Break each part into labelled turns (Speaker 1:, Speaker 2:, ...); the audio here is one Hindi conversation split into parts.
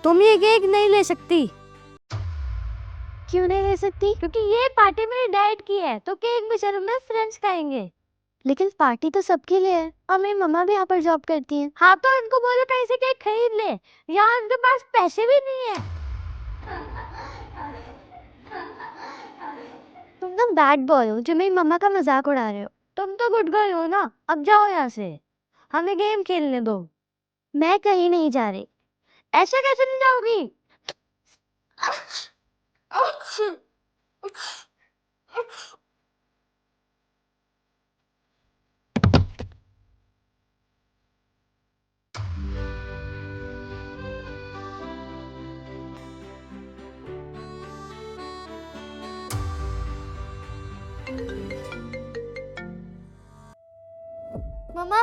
Speaker 1: तुम ये केक नहीं ले सकती।
Speaker 2: क्यों नहीं ले सकती?
Speaker 1: क्योंकि ये पार्टी मेरे डैड की है, तो केक भी सिर्फ मेरे फ्रेंड्स खाएंगे।
Speaker 2: लेकिन पार्टी तो सबके लिए है और मेरी मम्मा भी यहाँ पर जॉब करती है।
Speaker 1: हाँ तो इनको बोलो कहीं से केक खरीद ले, यहाँ इनके पास पैसे भी नहीं है।
Speaker 2: तुम ना बैड बॉय हो जो मेरी मम्मा का मजाक उड़ा रहे हो।
Speaker 1: तुम तो गुड गर्ल हो ना, अब जाओ यहाँ से, हमें गेम खेलने दो।
Speaker 2: मैं कहीं नहीं जा रही।
Speaker 1: ऐसा कैसे नहीं जाओगी?
Speaker 2: Mamma,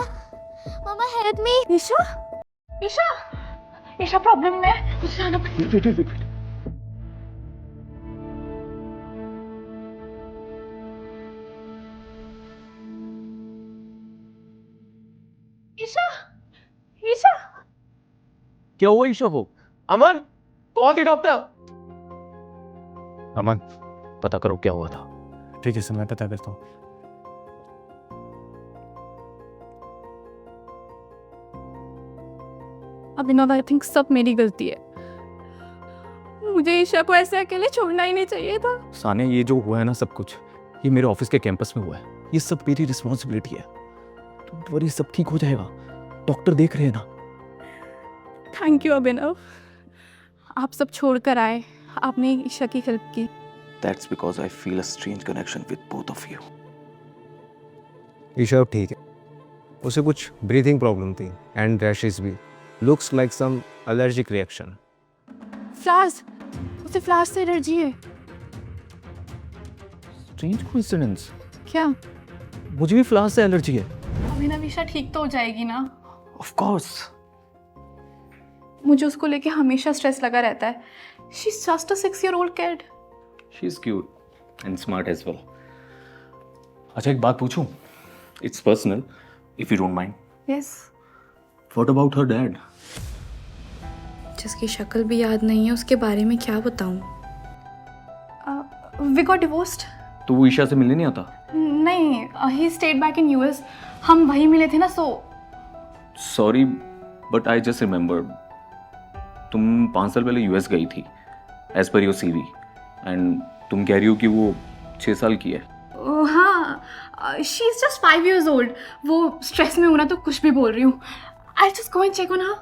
Speaker 2: mamma help me.
Speaker 1: Isha, Isha, Isha problem में है, मुझे जाना पड़ेगा। ईशा, ईशा,
Speaker 3: क्या हुआ ईशा को?
Speaker 4: अमन, कौन थी डॉक्टर?
Speaker 3: अमन, पता करो क्या हुआ था।
Speaker 4: ठीक है सर, मैं पता करता हूँ।
Speaker 5: अभिनव, आई थिंक सब मेरी गलती है। मुझे ईशा को ऐसे अकेले छोड़ना ही नहीं चाहिए था।
Speaker 3: सानिया, ये जो हुआ है ना सब कुछ, ये मेरे ऑफिस के कैंपस में हुआ है। ये सब मेरी रिस्पॉन्सिबिलिटी है। डोंट वरी, सब ठीक हो जाएगा। डॉक्टर देख रहे हैं ना।
Speaker 5: थैंक यू अभिनव, आप सब छोड़ कर आए, आपने ईशा की हेल्प की।
Speaker 3: That's because I feel a strange connection with both of you.
Speaker 6: Isha अब ठीक है, उसे कुछ ब्रीथिंग प्रॉब्लम थी एंड रैशेस भी। Looks like some allergic reaction.
Speaker 5: Flowers, उसे फ्लावर्स से एलर्जी है।
Speaker 3: Strange coincidence.
Speaker 5: क्या?
Speaker 3: मुझे भी फ्लावर्स से एलर्जी है।
Speaker 5: अभिनव, ईशा ठीक तो हो जाएगी ना?
Speaker 3: Of course.
Speaker 5: मुझे उसको लेके हमेशा स्ट्रेस लगा रहता है। She's just a 6-year-old kid.
Speaker 3: She's cute and smart as well. अच्छा, एक बात पूछूं? It's personal, if you don't mind.
Speaker 5: Yes.
Speaker 3: What about her dad?
Speaker 7: जिसकी शक्ल भी याद नहीं है, उसके बारे में क्या बताऊं?
Speaker 5: We got divorced.
Speaker 3: तो वो ईशा से मिलने नहीं आता?
Speaker 5: नहीं, he stayed back in US. हम वहीं मिले थे ना, so.
Speaker 3: Sorry, but I just remembered. तुम 5 साल पहले यूएस गई थी, as per your CV, and तुम कह रही हो कि वो 6 साल की है।
Speaker 5: हाँ, she is just 5 years old. वो स्ट्रेस में होना तो कुछ भी बोल रही हूँ। I'll just go and check on her.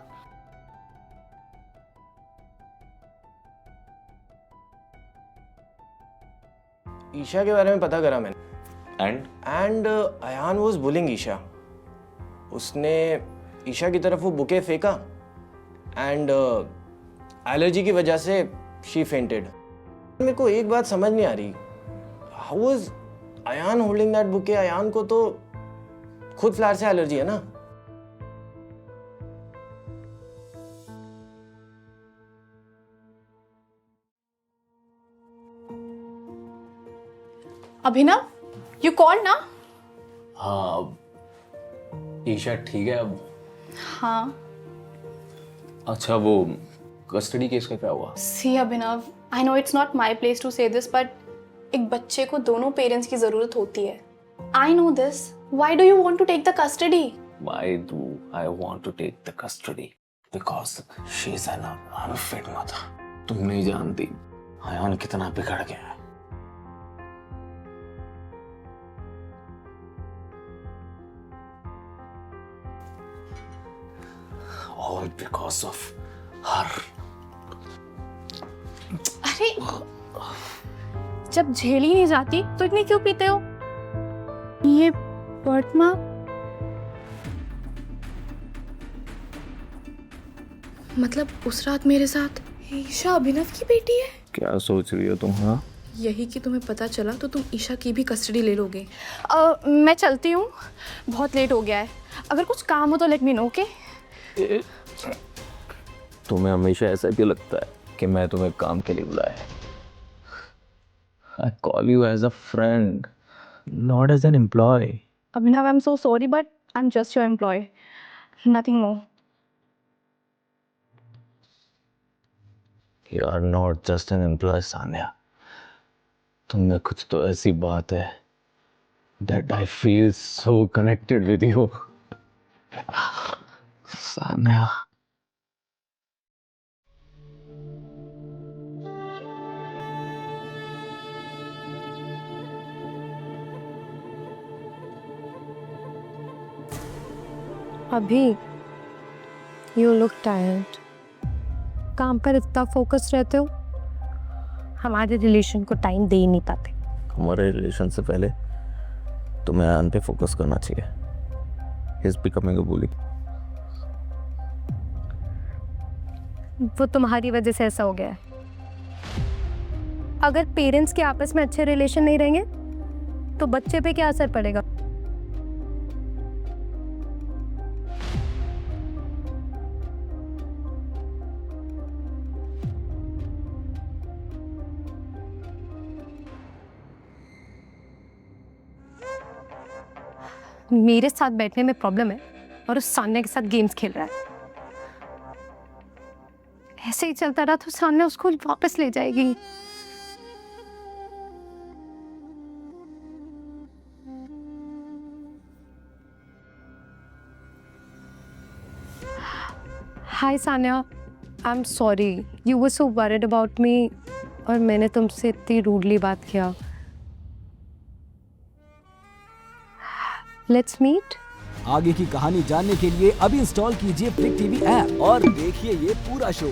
Speaker 4: Isha के बारे में पता करा मैंने। And Ayaan was bullying Isha. उसने ईशा की तरफ वो बुके फेंका एंड एलर्जी की वजह से शी फेंटेड। मेरे को एक बात समझ नहीं आ रही, how was Ayaan holding that bouquet? Ayaan को तो खुद फ्लावर से एलर्जी है ना।
Speaker 5: अभिनव, you called ना?
Speaker 4: हाँ, ईशा ठीक है अब?
Speaker 5: हाँ।
Speaker 4: अच्छा, वो कस्टडी केस का क्या हुआ?
Speaker 5: See Abhinav, I know it's not my place to say this, but एक बच्चे को दोनों पेरेंट्स की जरूरत होती है। I know this. Why do you want to take the custody?
Speaker 4: Why do I want to take the custody? Because she is an unfit mother. तुम नहीं जानती अयान कितना बिगड़ गया है। All because of her.
Speaker 5: अरे, जब झेली नहीं जाती तो इतनी क्यों पीते हो? ये बर्थ मार्क?
Speaker 7: मतलब उस रात मेरे साथ ईशा अभिनव की बेटी है?
Speaker 3: क्या सोच रही हो तुम? हाँ,
Speaker 7: यही कि तुम्हें पता चला तो तुम ईशा की भी कस्टडी ले लोगे।
Speaker 5: मैं चलती हूँ, बहुत लेट हो गया है। अगर कुछ काम हो तो लेट मी नो, ओके?
Speaker 3: तुम्हें हमेशा ऐसा क्यों लगता है कि मैं तुम्हें काम के लिए बुलाया है? I call you as a friend, not as an employee.
Speaker 5: Abhinav, I'm so sorry, but I'm just your employee. Nothing more.
Speaker 8: You are not just an employee, Sanya. तुम में कुछ तो ऐसी बात है that I feel so connected with you. Sanya.
Speaker 2: अभी यू लुक टायर्ड। काम पर इतना फोकस रहते हो, हमारे रिलेशन को टाइम दे ही नहीं पाते।
Speaker 8: हमारे रिलेशन से पहले तुम्हें आन पे फोकस करना चाहिए। He is becoming a bully.
Speaker 2: वो तुम्हारी वजह से ऐसा हो गया है। अगर पेरेंट्स के आपस में अच्छे रिलेशन नहीं रहेंगे तो बच्चे पे क्या असर पड़ेगा? मेरे साथ बैठने में प्रॉब्लम है और उस सान्या के साथ गेम्स खेल रहा है। ऐसे ही चलता रहा तो सान्या उसको वापस ले जाएगी। Hi Sanya, I am sorry, you were so worried about me और मैंने तुमसे इतनी रूडली बात किया। Let's meet.
Speaker 9: आगे की कहानी जानने के लिए अभी इंस्टॉल कीजिए फ्लिक टीवी ऐप और देखिए ये पूरा शो।